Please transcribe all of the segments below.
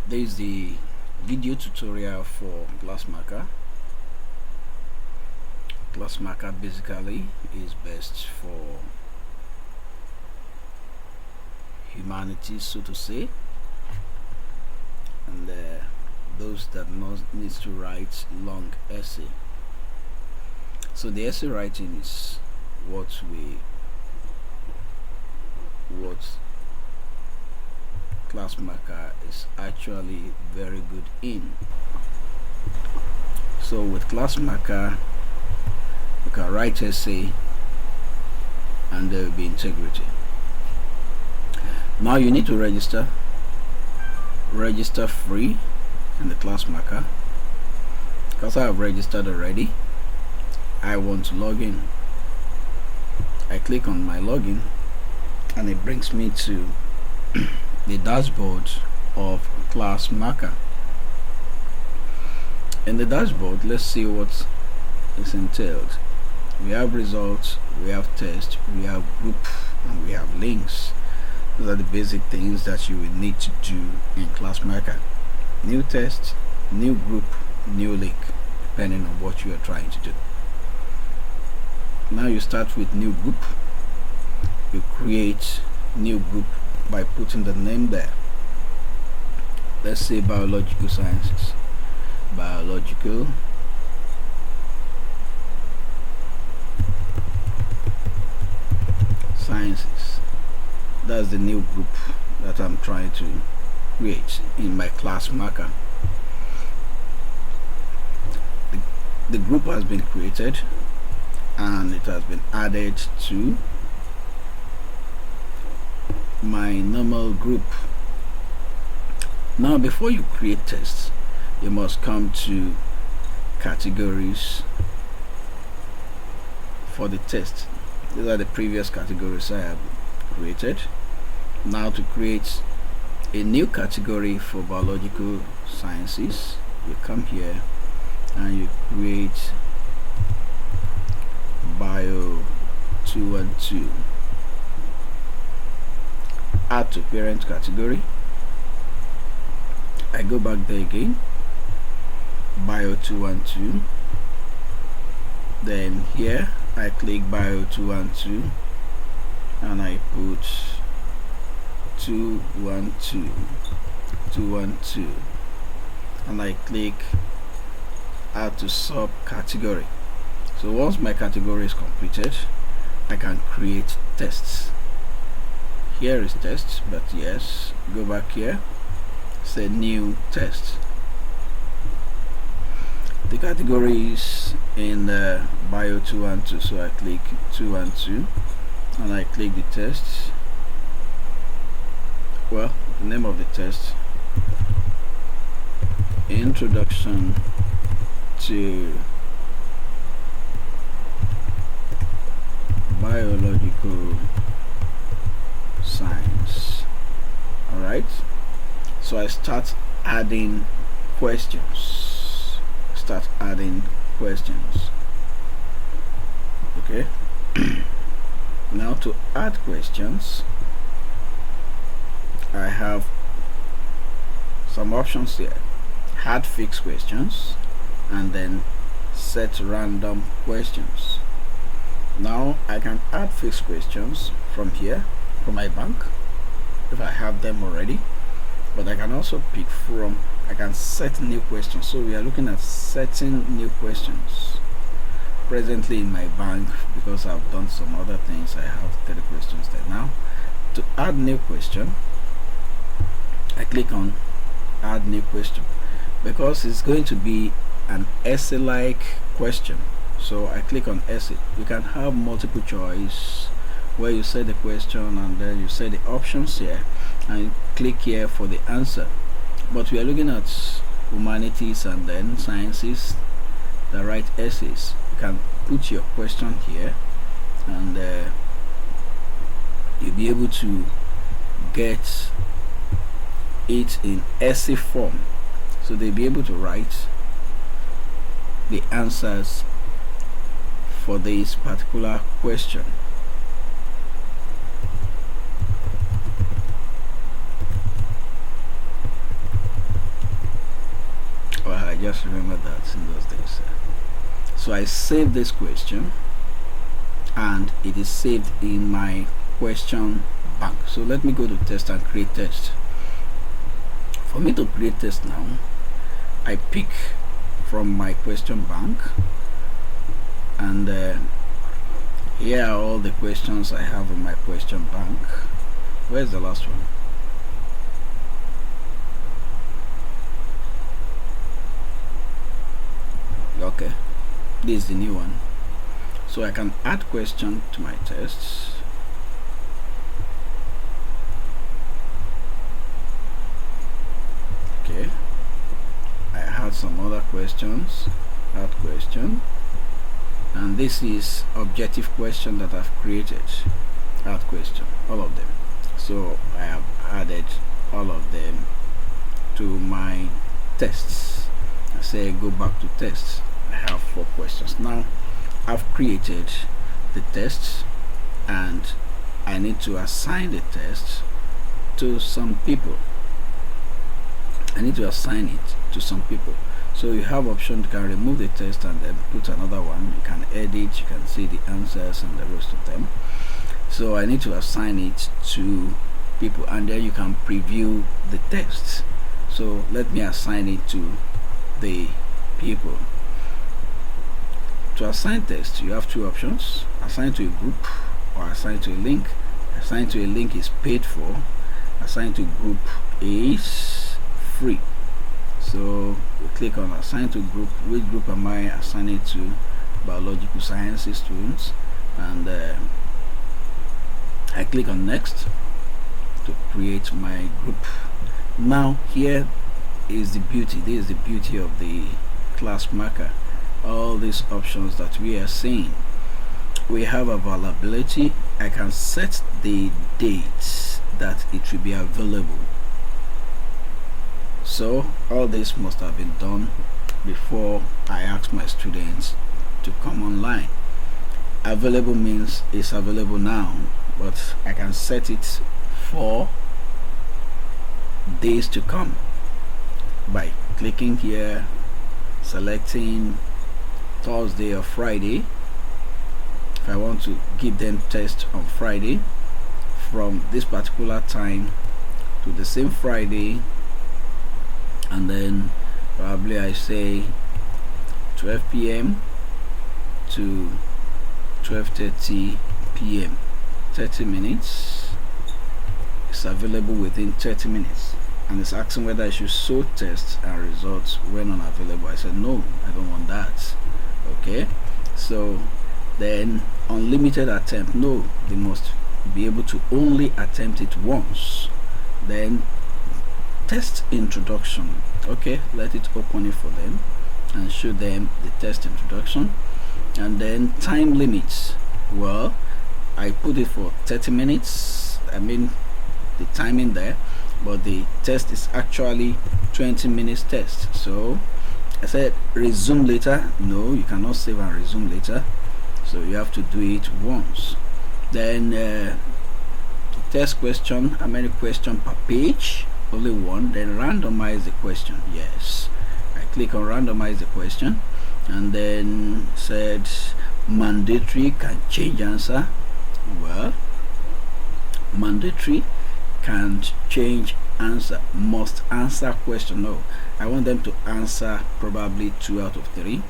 This is the video tutorial for Classmarker. Classmarker basically is best for humanities, so to say, and those that need to write long essay. So the essay writing is what Classmarker is actually very good in. So with Classmarker you can write essay and there will be integrity. Now you need to register free in the Classmarker. Because I have registered already, I want to log in. I click on my login and it brings me to the dashboard of Classmarker. In the dashboard, let's see what is entailed. We have results, we have test, we have group, and we have links. Those are the basic things that you will need to do in Classmarker. New test, new group, new link, depending on what you are trying to do. Now you start with new group. You create new group by putting the name there. Let's say biological sciences. Biological sciences. That's the new group that I'm trying to create in my Classmarker. The group has been created and it has been added to my normal group. Now before you create tests, you must come to categories for the test. These are the previous categories I have created. Now to create a new category for biological sciences, you come here and you create bio 212. Add to parent category. I go back there again, bio 212. Then here I click bio 212 and I put 212 and I click add to subcategory. So once my category is completed, I can create tests. Here is test, but yes, go back here, say new test. The category is in bio 212, so I click 212 and I click the test. Well, the name of the test, Introduction to Biological Science. Alright, so I start adding questions. Okay. Now to add questions, I have some options here. Add fixed questions and then set random questions. Now I can add fixed questions from here, from my bank, if I have them already, but I can also pick from, I can set new questions. So we are looking at setting new questions. Presently in my bank, because I've done some other things, I have 30 questions there. Now to add new question, I click on add new question because it's going to be an essay like question. So I click on essay. You can have multiple choice where you say the question and then you say the options here and you click here for the answer. But we are looking at humanities and then sciences that write essays. You can put your question here and you'll be able to get it in essay form, so they'll be able to write the answers for this particular question. just remember that in those days. So I save this question, and it is saved in my question bank. So let me go to test and create test. For me to create test now, I pick from my question bank, and here are all the questions I have in my question bank. Where's the last one? Okay, this is the new one. So I can add question to my tests. Okay, I had some other questions. Add question, and this is objective question that I've created. Add question, all of them. So I have added all of them to my tests. I say go back to tests. I have 4 questions now. I've created the tests, and I need to assign the test to some people. I need to assign it to some people. So you have option, you can remove the test and then put another one. You can edit, you can see the answers and the rest of them. So I need to assign it to people, and then you can preview the test. So let me assign it to the people. To assign tests, you have 2 options: assign to a group or assign to a link. Assign to a link is paid for. Assign to group is free. So we click on assign to group. Which group am I assigning to? Biological sciences students, and I click on next to create my group. Now here is the beauty. This is the beauty of the Classmarker. All these options that we are seeing. We have availability. I can set the dates that it will be available. So all this must have been done before I ask my students to come online. Available means it's available now, but I can set it for days to come by clicking here, selecting Thursday or Friday. If I want to give them test on Friday, from this particular time to the same Friday, and then probably I say 12 p.m. to 12:30 p.m. 30 minutes. It's available within 30 minutes, and it's asking whether I should show tests and results when unavailable. I said no, I don't want that. Okay, so then unlimited attempt, no, they must be able to only attempt it once. Then test introduction, okay, let it open it for them and show them the test introduction. And then time limits, well, I put it for 30 minutes. I mean the timing there, but the test is actually 20 minutes test. So I said resume later. No, you cannot save and resume later, so you have to do it once. Then the test question, how many questions per page? Only one. Then randomize the question. Yes, I click on randomize the question, and then said mandatory, can change answer. Well, mandatory can't change answer. Must answer question, no, I want them to answer probably 2 out of 3.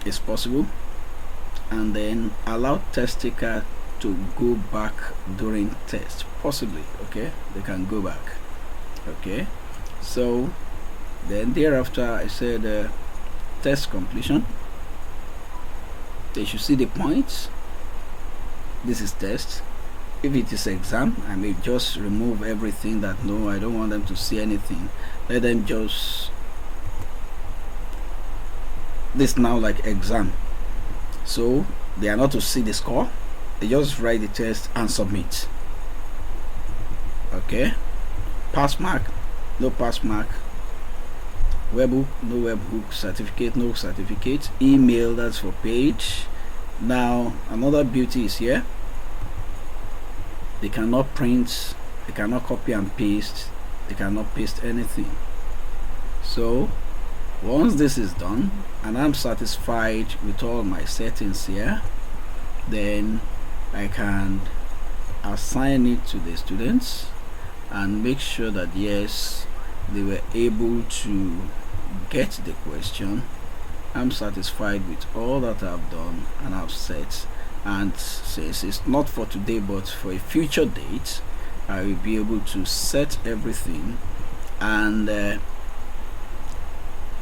It's possible. And then allow test taker to go back during test, possibly. Okay, they can go back. Okay, so then thereafter I said test completion. They should see the points. This is test. If it is exam, I may just remove everything that no, I don't want them to see anything. Let them just, this now like exam, so they are not to see the score. They just write the test and submit. Okay, pass mark, no pass mark. Webhook, no webhook. Certificate, no certificate. Email, that's for page. Now another beauty is here. They cannot print, they cannot copy and paste, they cannot paste anything. So once this is done and I'm satisfied with all my settings here, then I can assign it to the students and make sure that yes, they were able to get the question. I'm satisfied with all that I've done and I've set, and since it's not for today but for a future date, I will be able to set everything, and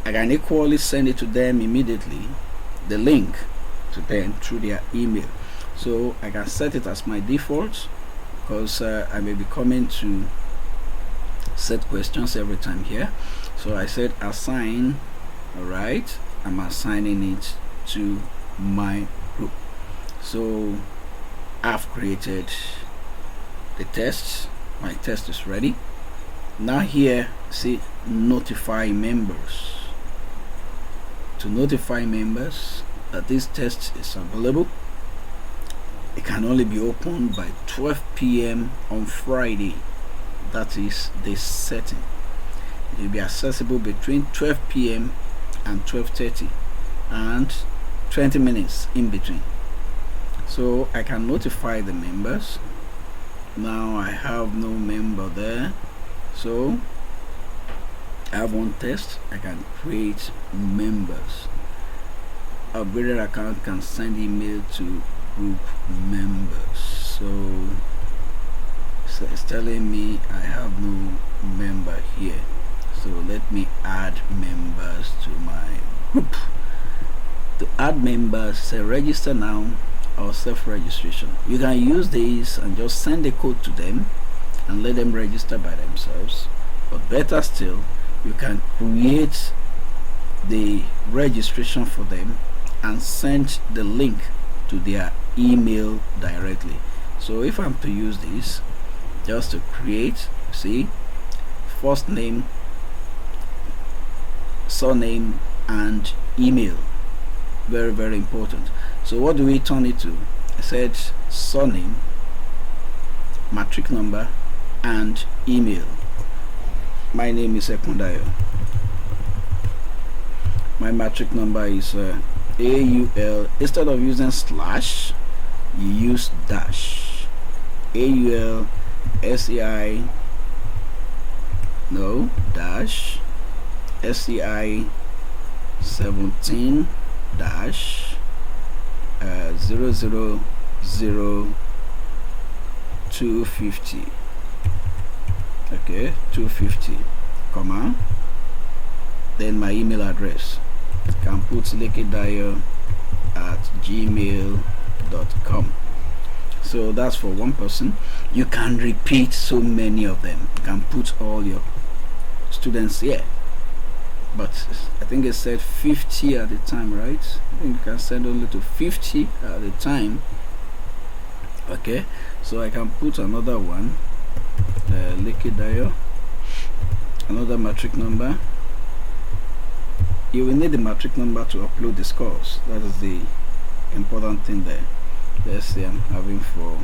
I can equally send it to them immediately, the link to them through their email. So I can set it as my default, because I may be coming to set questions every time here. So I said assign. Alright, I'm assigning it to my group. So I've created the test. My test is ready. Now here, see, notify members. To notify members that this test is available, it can only be opened by 12 p.m. on Friday. That is the setting. It will be accessible between 12 p.m. and 12:30 and 20 minutes in between. So I can notify the members. Now I have no member there, so I have one test. I can create members. Upgraded account can send email to group members. So it's telling me I have no member here, so let me add members to my group. To add members, say register now or self-registration. You can use these and just send a code to them and let them register by themselves, but better still, you can create the registration for them and send the link to their email directly. So if I'm to use this, just to create, see, first name, surname and email, very very important. So what do we turn it to? I said surname, matric number and email. My name is Ekundayo. My matric number is AUL. Instead of using slash, you use dash. AUL SEI, no, dash SEI 17 dash 000250. Okay, 250, comma, then my email address. Can put lekidayo@gmail.com. So that's for one person. You can repeat so many of them. You can put all your students here, but I think it said 50 at the time, right? I think you can send only to 50 at the time. Okay, so I can put another one, Lekidayo, another matric number. You will need the matric number to upload the scores. That is the important thing there. Let's say I'm having for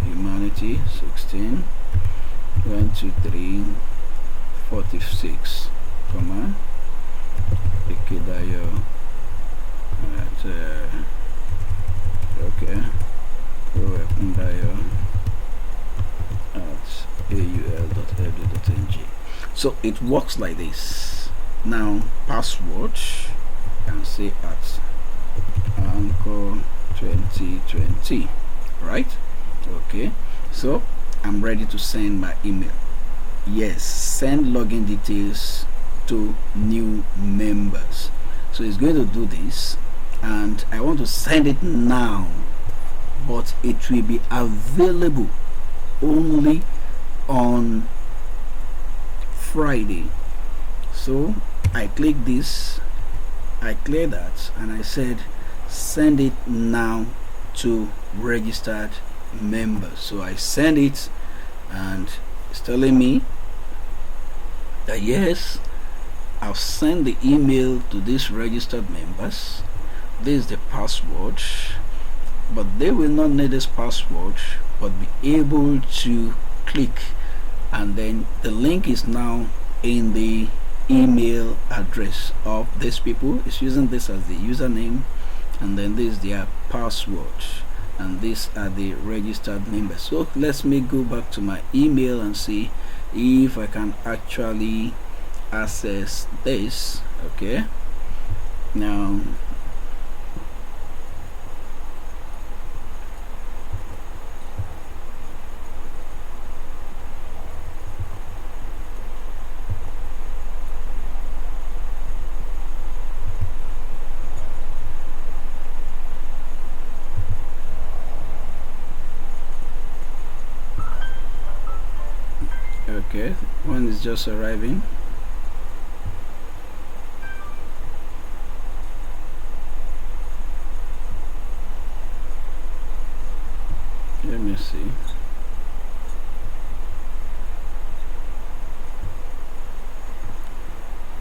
humanity 16, 1, 2, 3, 46, comma, Lekidayo at okay, Ekundayo at aul.edu.ng. So it works like this. Now password, you can say at Anchor 2020, right? Okay, so I'm ready to send my email. Yes, send login details to new members. So it's going to do this, and I want to send it now, but it will be available only on Friday. So I click this, I clear that, and I said send it now to registered members. So I send it, and it's telling me that yes, I'll send the email to these registered members. This is the password, but they will not need this password but be able to click, and then the link is now in the email address of these people. It's using this as the username, and then this is their password, and these are the registered members. So let me go back to my email and see if I can actually access this. Okay, now okay, one is just arriving. Let me see.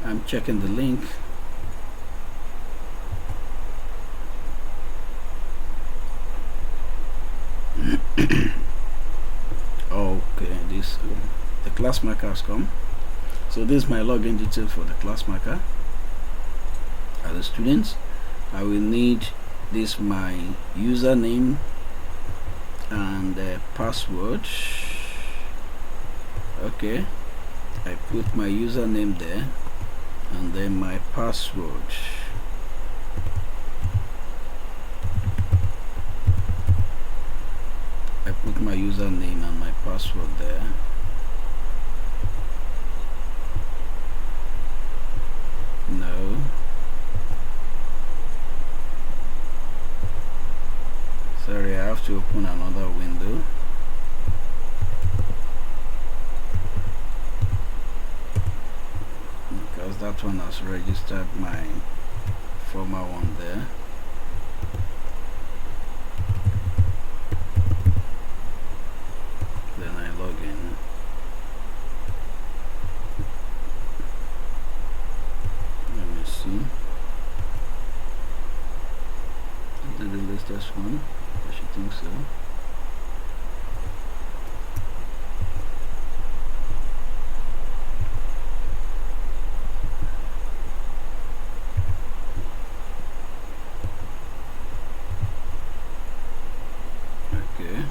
I'm checking the link. Okay, this the Classmarker has come. So this is my login detail for the Classmarker. As a student, I will need this my username and password. Okay, I put my username there and then my password. I put my username and my password there. No. Sorry, I have to open another window. Because that one has registered my former one there. Then I log in. Let me see. Is it the latest one? I should think so. Okay.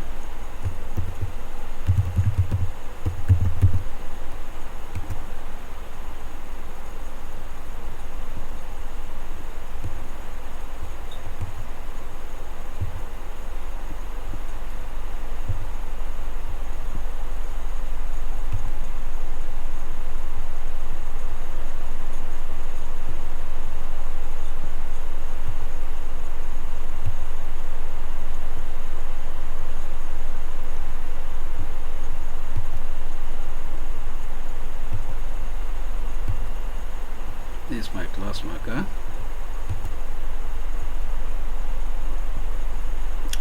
This is my Classmarker.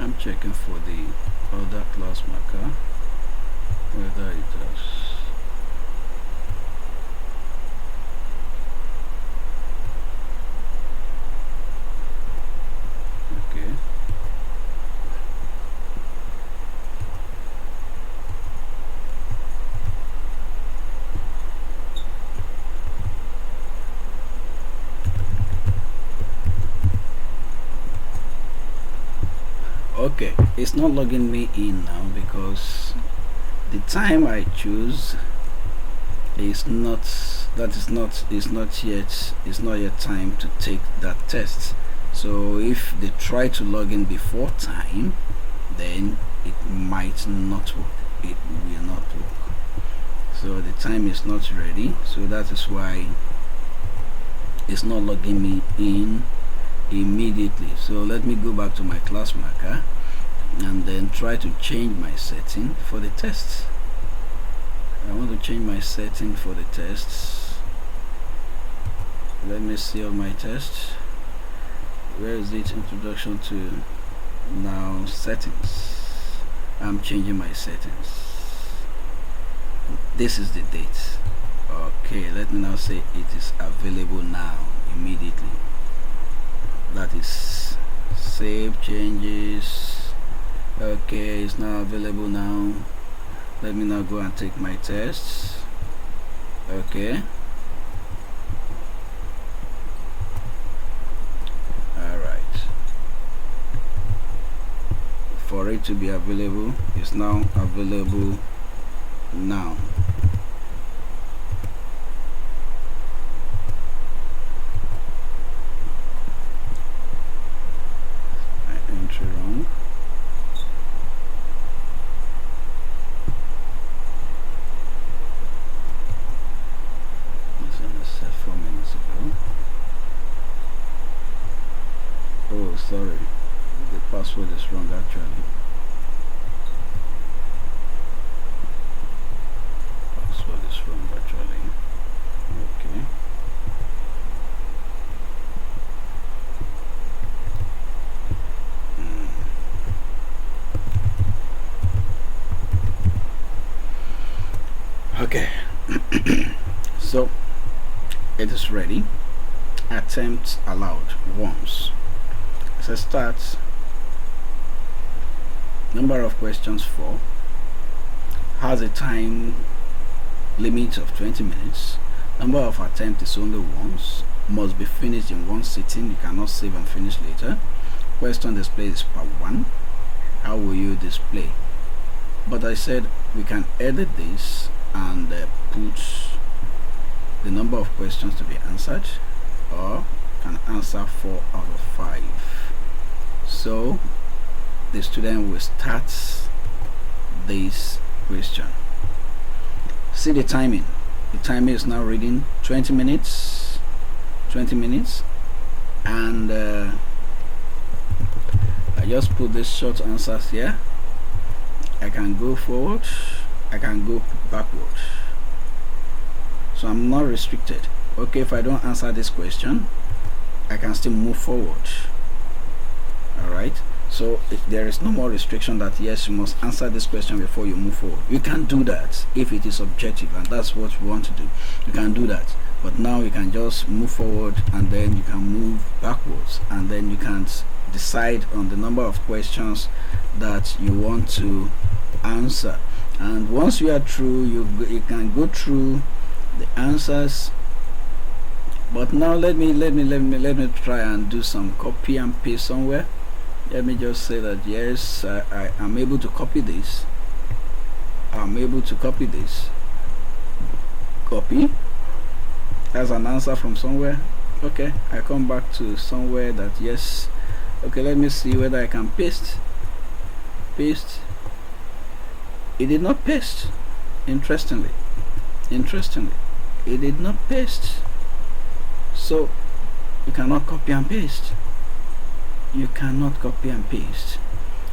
I'm checking for the other Classmarker whether it does. Okay. Okay, it's not logging me in now because the time I choose is not yet time to take that test. So if they try to log in before time, then it might not work. It will not work. So the time is not ready, so that is why it's not logging me in immediately. So let me go back to my Classmarker and then try to change my setting for the tests. I want to change my setting for the tests. Let me see all my tests. Where is it? Introduction to now settings. I'm changing my settings. This is the date. Okay, let me now say it is available now immediately. That is save changes. Okay, it's now available now. Let me now go and take my tests. Okay, to be available is now available now. I enter wrong. This one is set 4 minutes ago. Oh, sorry, the password is wrong actually. Password is wrong actually. Okay. Okay. So it is ready. Attempts allowed once. So start. Number of questions 4. Has a time limit of 20 minutes. Number of attempts is only once. Must be finished in one sitting. You cannot save and finish later. Question display is per 1. How will you display? But I said we can edit this and put the number of questions to be answered, or can answer 4 out of 5. So the student will start this question. See the timing. The timer is now reading 20 minutes. 20 minutes, and I just put this short answers here. I can go forward, I can go backward, so I'm not restricted. Okay, if I don't answer this question, I can still move forward. Alright, so there is no more restriction that yes, you must answer this question before you move forward. You can do that if it is objective, and that's what we want to do. You can do that, but now you can just move forward, and then you can move backwards, and then you can decide on the number of questions that you want to answer. And once you are through, you can go through the answers. But now let me try and do some copy and paste somewhere. Let me just say that yes, I am able to copy this. I'm able to copy this. Copy as an answer from somewhere. Okay, I come back to somewhere that yes. Okay, let me see whether I can paste. Paste. It did not paste. Interestingly, it did not paste. So you cannot copy and paste. You cannot copy and paste.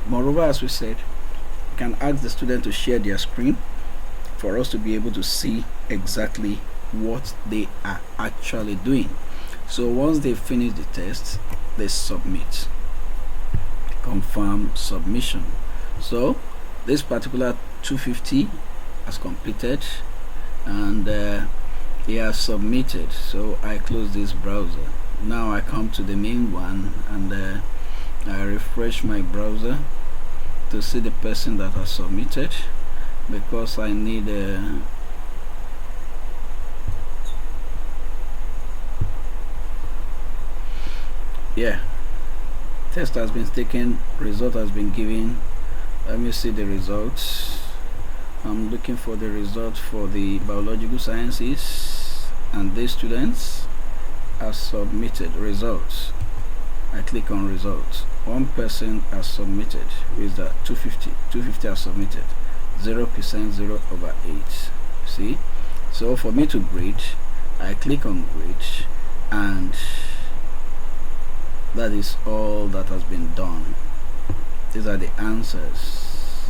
Moreover, as we said, you can ask the student to share their screen for us to be able to see exactly what they are actually doing. So once they finish the test, they submit. Confirm submission. So this particular 250 has completed, and he has submitted. So I close this browser. Now I come to the main one, and I refresh my browser to see the person that has submitted, because I need yeah, test has been taken, result has been given. Let me see the results. I'm looking for the result for the biological sciences, and these students have submitted results. I click on results. One person has submitted. Who is that? 250. 250 has submitted. 0%, 0 over 8. See? So for me to grade, I click on grade, and that is all that has been done. These are the answers.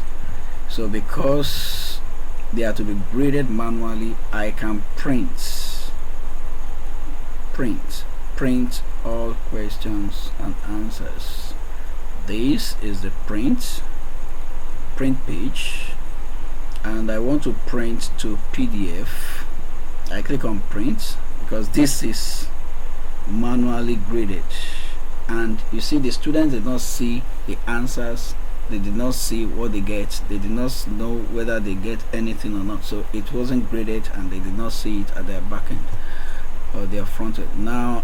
So because they are to be graded manually, I can print all questions and answers. This is the print page, and I want to print to PDF. I click on print because this is manually graded, and you see the students did not see the answers, they did not see what they get, they did not know whether they get anything or not, so it wasn't graded and they did not see it at their back end or their front end. Now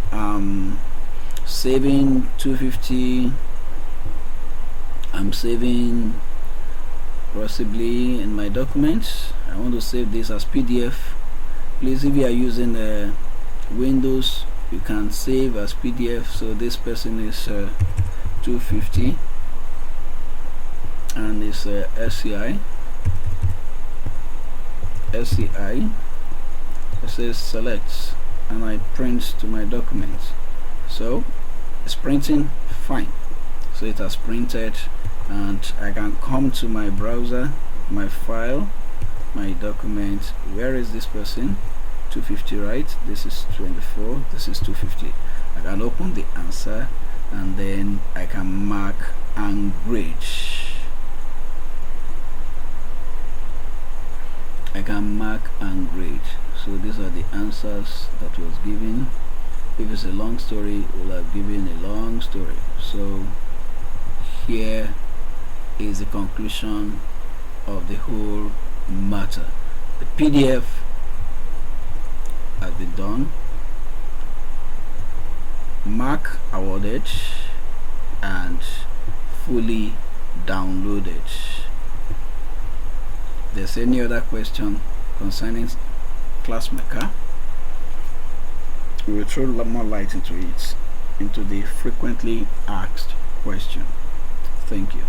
saving 250, I'm saving possibly in my documents. I want to save this as PDF. Please, if you are using Windows, you can save as PDF. So this person is 250 and it's SCI. It says select, and I print to my document. So it's printing fine. So it has printed, and I can come to my browser, my file, my document. Where is this person? 250, right? This is 24, this is 250. I can open the answer, and then I can mark and grade. I can mark and grade. So these are the answers that was given. If it's a long story, we'll have given a long story. So here is the conclusion of the whole matter. The PDF has been done, mark awarded, and fully downloaded. If there's any other question concerning Classmaker, we will throw more light into it, into the frequently asked question. Thank you.